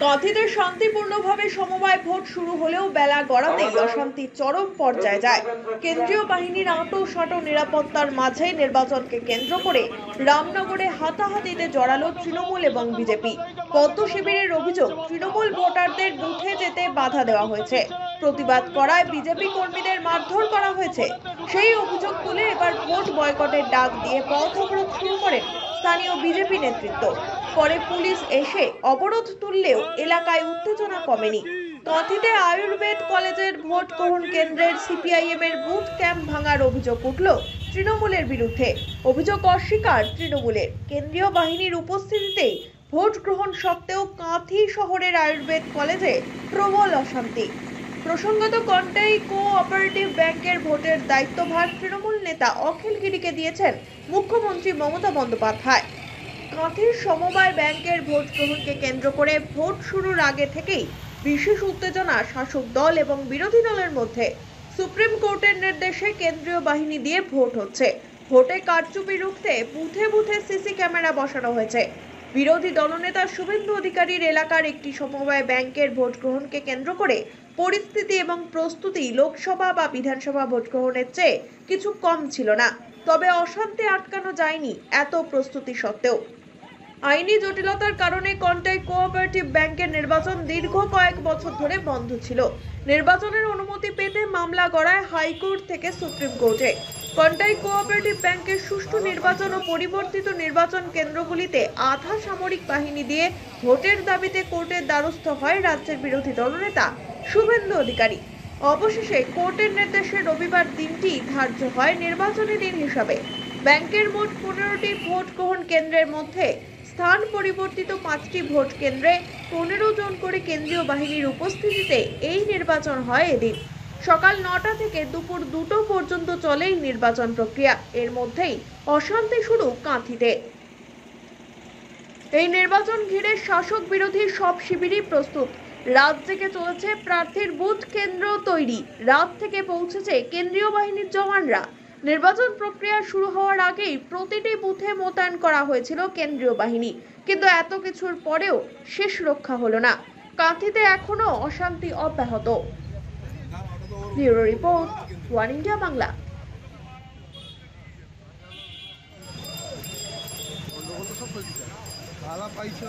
কাঁথিতে শান্তিপূর্ণভাবে সমবায় ভোট শুরু হলেও বেলা গড়াতেই অশান্তি চরম পর্যায়ে যায়। কেন্দ্রীয় বাহিনীর আঁটো-সাঁটো নিরাপত্তার মাঝে নির্বাচনকে কেন্দ্র করে রামনগরে হাতাহাতিতে জড়ালো তৃণমূল এবং বিজেপি। পদ্ম শিবিরের অভিযোগ, তৃণমূল ভোটারদের বুথে যেতে বাধা দেওয়া হয়েছে, প্রতিবাদ করায় বিজেপি কর্মীদের মারধর করা হয়েছে। সেই অভিযোগ তুলে এবার ভোট বয়কটের ডাক দিয়ে পথ অবরোধ শুরু করেন স্থানীয় বিজেপি নেতৃত্ব। পরে পুলিশ এসে অবরোধ তুললেও এলাকায় উত্তেজনা কমেনি। কাঁথিতে আয়ুর্বেদ কলেজের ভোট গ্রহণ কেন্দ্রের সিপিআইএম এর বুথ ক্যাম্প ভাঙার অভিযোগ উঠল তৃণমূলের বিরুদ্ধে। অভিযোগ অস্বীকার তৃণমূলের। কেন্দ্রীয় বাহিনীর উপস্থিতিতেই ভোট গ্রহণ সত্ত্বেও কাঁথি শহরের আয়ুর্বেদ কলেজে প্রবল অশান্তি। প্রসঙ্গত, কন্টাই কোঅপারেটিভ ব্যাংকের ভোটের দায়িত্বভার তৃণমূল নেতা অখিল গিরিকে দিয়েছেন মুখ্যমন্ত্রী মমতা বন্দ্যোপাধ্যায়। কাঁথির সমবায় ব্যাংকের ভোট গ্রহণকে কেন্দ্র করে ভোট শুরুর আগে থেকেই বিশেষ উত্তেজনা শাসক দল এবং বিরোধী দলের মধ্যে। সুপ্রিম কোর্টের নির্দেশে কেন্দ্রীয় বাহিনী দিয়ে ভোট হচ্ছে। ভোটে কারচুপি রুখতে বুথে বুথে সিসি ক্যামেরা বসানো হয়েছে। বিরোধী দলনেতা শুভেন্দু অধিকারীর এলাকার একটি সমবায় ব্যাংকের ভোট গ্রহণকে কেন্দ্র করে পরিস্থিতি এবং প্রস্তুতি লোকসভা বা বিধানসভা ভোট গ্রহণের চেয়ে কিছু কম ছিল না। তবে অশান্তি আটকানো যায়নি এত প্রস্তুতি সত্ত্বেও। আইনি জটিলতার কারণে কন্টাই কোঅপারেটিভ ব্যাংকের নির্বাচন দীর্ঘ কয়েক বছর ধরে বন্ধ ছিল। নির্বাচনের অনুমতি পেতে মামলা গড়ায় হাইকোর্ট থেকে সুপ্রিম কোর্টে। কন্টাই কোঅপারেটিভ ব্যাংকের সুষ্ঠু নির্বাচন ও পরিবর্তিত নির্বাচন কেন্দ্রগুলিতে আধা সামরিক বাহিনী দিয়ে ভোটের দাবিতে কোর্টের দ্বারস্থ হয় রাজ্যের বিরোধী দলনেতা শুভেন্দু অধিকারী। অবশেষে কোর্টের নির্দেশে রবিবার দিনটি ধার্য হয় নির্বাচনী দিন হিসাবে। ব্যাংকের মোট 15টি ভোট গ্রহণ কেন্দ্রের মধ্যে স্থান পরিবর্তিত 5টি ভোট কেন্দ্রে 15 জন করে কেন্দ্রীয় বাহিনীর উপস্থিতিতে এই নির্বাচন হয় এদিন। সকাল 9টা থেকে দুপুর 2টো পর্যন্ত চলে এই নির্বাচন প্রক্রিয়া। এর মধ্যেই অশান্তি শুরু কাঁথিতে। এই নির্বাচন ঘিরে শাসক বিরোধী সব শিবিরই প্রস্তুত। রাত থেকে চলেছে প্রার্থীর বুথ কেন্দ্র তৈরি। রাত থেকে পৌঁছেছে কেন্দ্রীয় বাহিনীর জওয়ানরা। নির্বাচন প্রক্রিয়া শুরু হওয়ার আগেই প্রতিটি বুথে মোতায়েন করা হয়েছিল কেন্দ্রীয় বাহিনী, কিন্তু এত কিছুর পরেও শেষ রক্ষা হলো না। কাঁথিতে এখনো অশান্তি অব্যাহত। Bureau report, one India Bangla. ভালো পাইছো